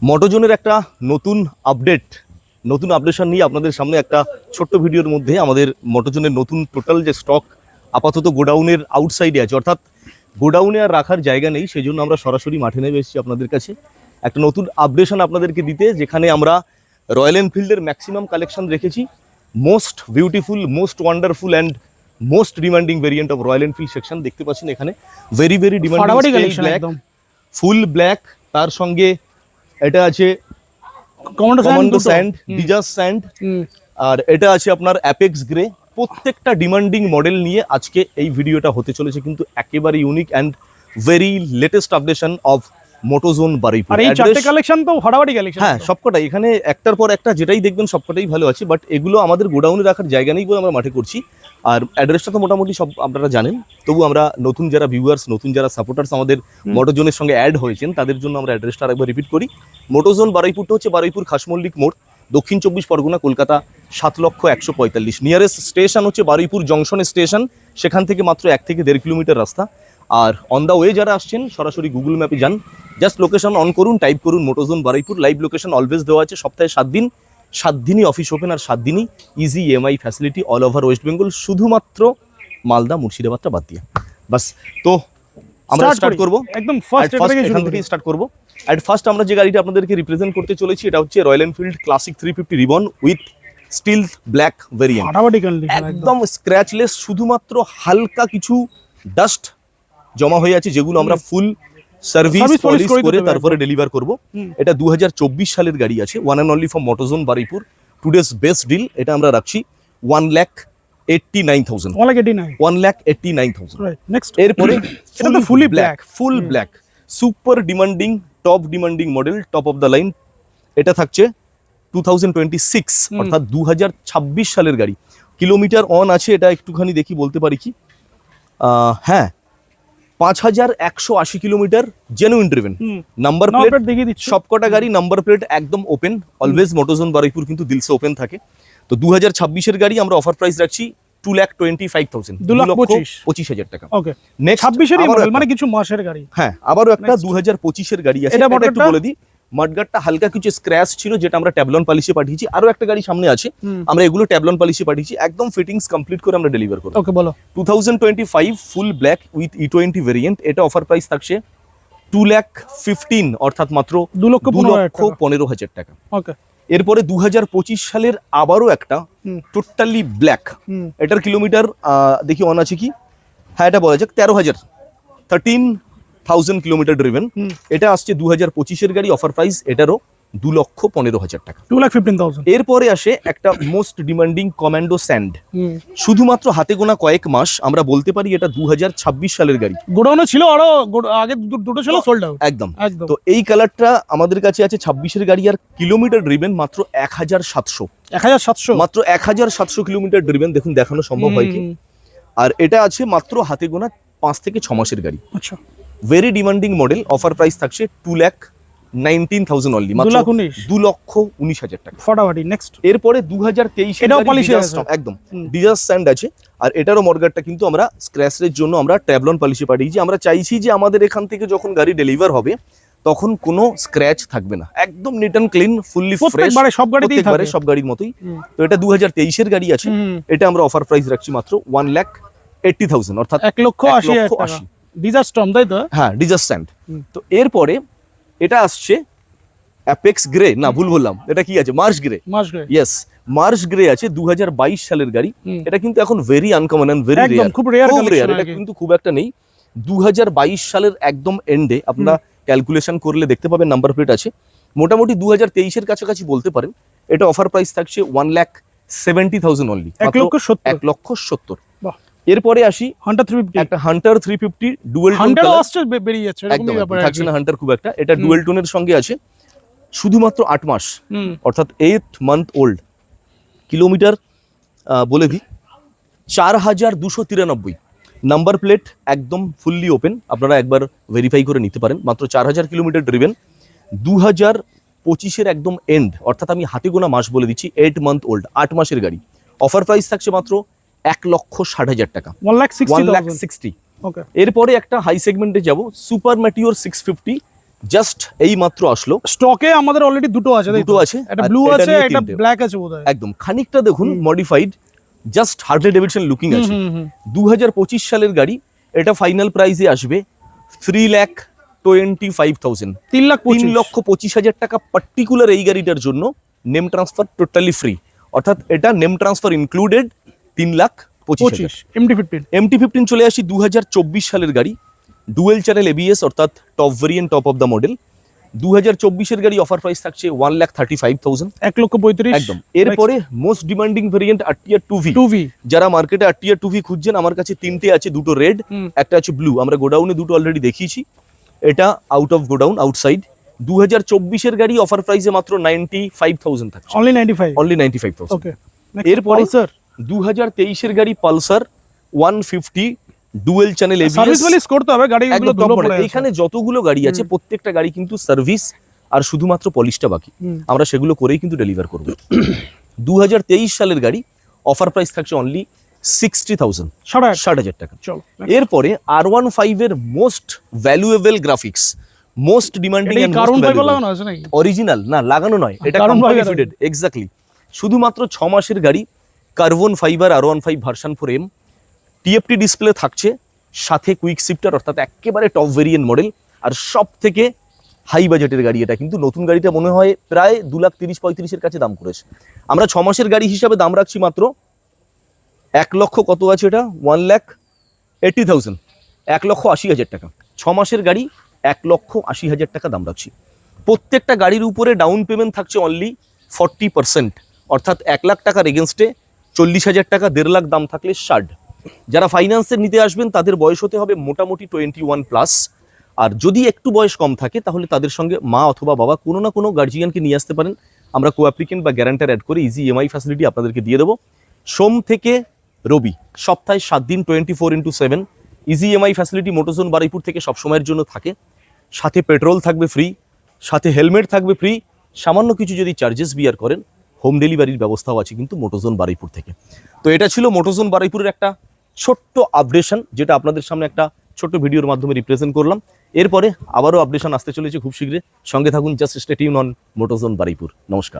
মোটোজোনের একটা নতুন আপডেশন নিয়ে আপনাদের সামনে একটা ছোট্ট ভিডিওর মধ্যে আমাদের মোটোজোনের নতুন টোটাল যে স্টক আপাতত গোডাউনের আউটসাইডে আছে, অর্থাৎ গোডাউনে আর রাখার জায়গা নেই, সেই জন্য আমরা সরাসরি মাঠে নেমে এসেছি আপনাদের কাছে একটা নতুন আপডেশন আপনাদেরকে দিতে, যেখানে আমরা রয়্যাল এনফিল্ডের ম্যাক্সিমাম কালেকশন রেখেছি। Most beautiful, most wonderful and most demanding variant of Royal Enfield section দেখতে পাচ্ছেন এখানে। Very demanding black, full black, তার সঙ্গে এটা আছে কমান্ডো স্যান্ড, ডিজাস স্যান্ড, আর এটা আছে আপনার অ্যাপেক্স গ্রে। প্রত্যেকটা ডিমান্ডিং মডেল নিয়ে আজকে এই ভিডিওটা হতে চলেছে, কিন্তু একেবারে unique and very latest updation of Motozone Baruipur. আর এই চারটে কালেকশন তো ফাটাফাটি কালেকশন। হ্যাঁ, সবকটাই এখানে একটার পর একটা যেটাই দেখবেন সবকটাই ভালো আছে, বাট এগুলো আমাদের গোডাউনে রাখার জায়গা নেই বলে আমরা মাঠে করছি। আর অ্যাড্রেসটা তো মোটামুটি সব আপনারা জানেন, তবু আমরা নতুন যারা ভিউয়ার্স, নতুন যারা সাপোর্টার্স আমাদের মোটোজোনের সঙ্গে অ্যাড হয়েছেন, তাদের জন্য আমরা অ্যাড্রেসটা আরেকবার রিপিট করি। মোটোজোন বারুইপুরটা হচ্ছে বারুইপুর খাসমল্লিক মোড়, দক্ষিণ 24 পরগনা, কলকাতা 7,145,000। নিয়ারেস্ট স্টেশন হচ্ছে বারুইপুর জংশন স্টেশন, সেখান থেকে মাত্র 1 থেকে 1.5 কিলোমিটার রাস্তা। আর অন দ্য ওয়ে যারা আসছেন সরাসরি গুগল ম্যাপে যান, জাস্ট লোকেশন অন করুন, টাইপ করুন মোটোজোন বারুইপুর। লাইভ লোকেশন অলওয়েজ দেওয়া আছে, সপ্তাহে 7 দিনই অফিস ওপেন, আর 7 দিনই easy EMI facility all over West Bengal, শুধুমাত্র মালদা মুর্শিদাবাদটা বাদ দিয়ে। বাস, তো আমরা স্টার্ট করব একদম ফার্স্ট এখান থেকে স্টার্ট করব। অ্যাট ফার্স্ট আমরা যে গাড়িটা আপনাদেরকে রিপ্রেজেন্ট করতে চলেছি, এটা হচ্ছে Royal Enfield Classic 350 reborn with steel black variant, একদম স্ক্র্যাচলেস। শুধুমাত্র হালকা কিছু ডাস্ট জমা হয়ে আছে, যেগুলো আমরা ফুল সার্ভিস পলিশ করে তারপরে ডেলিভার করব। এটা 2024 সালের গাড়ি আছে, one and only for Motozone Baruipur. Today's best deal, এটা আমরা রাখছি 1,89,000। 1,89,000। এরপরে full black super demanding, top demanding model, top of the line, এটা থাকছে 2026, অর্থাৎ 2026 সালের গাড়ি। কিলোমিটার অন আছে এটা একটুখানি দেখি বলতে পারি কি, হ্যাঁ 5,180 kilometre genuine driven. Number plate সবকটা গাড়ি নাম্বার প্লেট একদম ওপেন, অলওয়েজ মোটোজোন বারুইপুর কিন্তু দিলসে ওপেন থাকে। তো 2026-এর গাড়ি আমরা অফার প্রাইস রাখছি 2,25,000, 2,25,000 টাকা। ওকে, নেক্সট 26-এর মডেল মানে কিছু মাসের গাড়ি। হ্যাঁ, আবারও একটা 2025-এর গাড়ি আছে, এটা একটু বলে দিই। মাডগার্ডটা হালকা কিছু স্ক্র্যাচ ছিল, যেটা আমরা ট্যাবলন পলিশে পাঠিয়েছি। আরো একটা গাড়ি সামনে আছে, আমরা এগুলো ট্যাবলন পলিশে পাঠিয়েছি, একদম ফিটিংস কমপ্লিট করে আমরা ডেলিভার করব। ওকে, বলো। 2025 full black with E20 variant, এটা অফার প্রাইস থাকছে 2,15,000, অর্থাৎ মাত্র 2,15,000 টাকা। ওকে, এরপরে 2025 সালের আবারও একটা টোটালি ব্ল্যাক, এটার কিলোমিটার দেখি অন আছে কি, হ্যাঁ এটা বলা যাক 13,000 কিলোমিটার ড্রিভেন। এটা আসছে 2025-এর গাড়ি, অফার প্রাইস এটারও 2,15,000 টাকা, 2,15,000। এরপরে আসে একটা মোস্ট ডিমান্ডিং কমান্ডো স্যান্ড, শুধুমাত্র হাতে গোনা কয়েক মাস, আমরা বলতে পারি এটা 2026 সালের গাড়ি। গোডাউনে ছিল, আরো আগে দুটো ছিল সোল্ড আউট একদম। তো এই কালারটা আমাদের কাছে আছে 26-এর গাড়ি, আর কিলোমিটার ড্রিভেন মাত্র 1,700, মাত্র 1,700 কিলোমিটার ড্রিভেন। দেখুন দেখানো সম্ভব হয় কি। আর এটা আছে মাত্র হাতে গোনা 5 থেকে 6 মাসের গাড়ি। আচ্ছা, very demanding model, offer price থাকছে 2,19,000 অনলি, মাত্র 2,19,000 টাকা। ফটাফটি নেক্সট। এরপরে 2023 এটাও পলিশ একদম ডিজাস স্যান্ড আছে, আর এটারও মডগার্ডটা কিন্তু আমরা স্ক্র্যাচের জন্য আমরা ট্যাবলন পলিশে পাঠিয়েছি। আমরা চাইছি যে আমাদের এখান থেকে যখন গাড়ি ডেলিভার হবে তখন কোনো স্ক্র্যাচ থাকবে না, একদম neat and clean, fully fresh, সব গাড়ির মতোই। তো এটা 2023-এর গাড়ি আছে, এটা আমরা অফার প্রাইস রাখছি মাত্র 1,80,000, অর্থাৎ 1,80,000। ডিজাস স্টর্ম, তাই তো? হ্যাঁ, ডিজাস স্যান্ড। তো এরপরে এটা আসছে অ্যাপেক্স গ্রে, না ভুল বললাম, এটা কি আছে, marsh grey. Yes, marsh grey আছে 2022 সালের গাড়ি। এটা কিন্তু এখন very uncommon and very rare, খুব রেয়ার, এটা কিন্তু খুব একটা নেই। 2022 সালের একদম এন্ডে আপনারা ক্যালকুলেশন করলে দেখতে পাবেন নাম্বার প্লেট আছে, মোটামুটি 2023-এর কাছাকাছি বলতে পারেন। এটা অফার প্রাইস থাকছে 1,70,000 অনলি, 1,70,000। এরপরে আসি হান্টার 350, একটা হান্টার 350 ডুয়েল টোন কালার বেরিয়ে যাচ্ছে, একদম থাকছে না হান্টার খুব একটা। এটা ডুয়েল টোনের সঙ্গে আছে, শুধুমাত্র 8 মাস, অর্থাৎ 8 মান্থ ওল্ড। কিলোমিটার বলে দিই 4,293, নাম্বার প্লেট একদম ফুললি ওপেন, আপনারা একবার ভেরিফাই করে নিতে পারেন। মাত্র 4,000 কিলোমিটার ড্রিভেন, 2025-এর একদম এন্ড, অর্থাৎ আমি হাতে গোনা মাস বলে দিচ্ছি, 8 মান্থ ওল্ড, 8 মাসের গাড়ি। অফার প্রাইস থাকছে মাত্র 1,60,000 টাকা, 1,60,000। এরপরে একটা হাই সেগমেন্টে যাব, সুপার ম্যাটিওর 650 জাস্ট এই মাত্র আসলো, স্টকে আমাদের অলরেডি দুটো আছে, তাই তো? দুটো আছে, একটা আর ব্লু এটা আছে, নিয়ে একটা তিনটে। ব্ল্যাক আছে বোধহয়। একদম খানিকটা দেখুন modified, just Harley Davidson looking আছে। 2025 সালের গাড়ি, এটা ফাইনাল প্রাইসে আসবে 3,25,000, 3,25,000 টাকা পার্টিকুলার এই গাড়িটার জন্য। নেম ট্রান্সফার টোটালি ফ্রি, অর্থাৎ এটা নেম ট্রান্সফার ইনক্লুডেড 3,25,000। MT-15 চলে আসি 2024 সালের গাড়ি, ডুয়েল চ্যানেল ABS, অর্থাৎ top variant, top of the model. 2024-এর গাড়ি অফার প্রাইস থাকছে 1,35,000, 1,35,000 একদম। এরপরে most demanding variant RTR 2V। যারা মার্কেটে RTR 2V খুঁজছেন, আমার কাছে তিনটে আছে, দুটো রেড, একটা আছে ব্লু। আমরা গোডাউনে দুটো অলরেডি দেখিয়েছি, এটা আউট অফ গোডাউন, আউটসাইড। 2024-এর গাড়ি অফার প্রাইসে মাত্র 95,000 থাকছে, অনলি 95। অনলি 95,000। ওকে, এরপরে 2023-এর গাড়ি Pulsar 150 dual channel ABS। Service ভ্যালিস করতে হবে, গাড়িগুলো ধুলো পড়ে আছে। এখানে যতগুলো গাড়ি আছে প্রত্যেকটা গাড়ি কিন্তু সার্ভিস আর শুধুমাত্র পলিশটা বাকি, আমরা সেগুলো করেই কিন্তু ডেলিভার করব। 2023 সালের গাড়ি অফার প্রাইস থাকছে অনলি 60,000, 60,000 টাকা। চলো, এরপরে R15 এর most valuable graphics, most demanding এই এন্ড কার্বন ফাইবার লাগানো আছে নাকি? অরিজিনাল না, লাগানো নয়, এটা carbon company fibre fitted, exactly. শুধুমাত্র 6 মাসের গাড়ি, carbon fibre R15 version 4M, TFT display থাকছে, সাথে কুইক শিফটার, অর্থাৎ একেবারে টপ ভেরিয়েন্ট মডেল। আর সব থেকে হাই বাজেটের গাড়ি এটা, কিন্তু নতুন গাড়িটা মনে হয় প্রায় 2,30,35,000-এর কাছে দাম করেছে। আমরা 6 মাসের গাড়ি হিসাবে দাম রাখছি মাত্র 1 লক্ষ, কত আছে এটা, 1,80,000, 1,80,000 টাকা। 6 মাসের গাড়ি 1,80,000 টাকা দাম রাখছি। প্রত্যেকটা গাড়ির উপরে ডাউন পেমেন্ট থাকছে অনলি 40%, অর্থাৎ 1 লাখ টাকার এগেনস্টে 40,000 টাকা, 1.5 লাখ দাম থাকলে 60। যারা ফাইন্যান্সের নিতে আসবেন তাদের বয়স হতে হবে মোটামুটি 21+, আর যদি একটু বয়স কম থাকে তাহলে তাদের সঙ্গে মা অথবা বাবা কোনো না কোনো গার্জিয়ানকে নিয়ে আসতে পারেন। আমরা কো অ্যাপ্লিকেন্ট বা গ্যারান্টার অ্যাড করে ইজি EMI ফ্যাসিলিটি আপনাদেরকে দিয়ে দেবো। সোম থেকে রবি সপ্তাহে 7 দিন 24x7 easy EMI facility Motozone Baruipur থেকে সবসময়ের জন্য থাকে। সাথে পেট্রোল থাকবে ফ্রি, সাথে হেলমেট থাকবে ফ্রি, সামান্য কিছু যদি চার্জেস বিয়ার করেন হোম ডেলিভারির ব্যবস্থাও আছে কিন্তু মোটোজোন বারুইপুর থেকে। তো এটা ছিল মোটোজোন বারুইপুরের একটা ছোট্ট আপডেশন, যেটা আপনাদের সামনে একটা ছোট্ট ভিডিওর মাধ্যমে রিপ্রেজেন্ট করলাম। এরপরে আবারও আপডেশন আসতে চলেছে খুব শীঘ্রই, সঙ্গে থাকুন, just stay tuned on Motozone Baruipur. নমস্কার।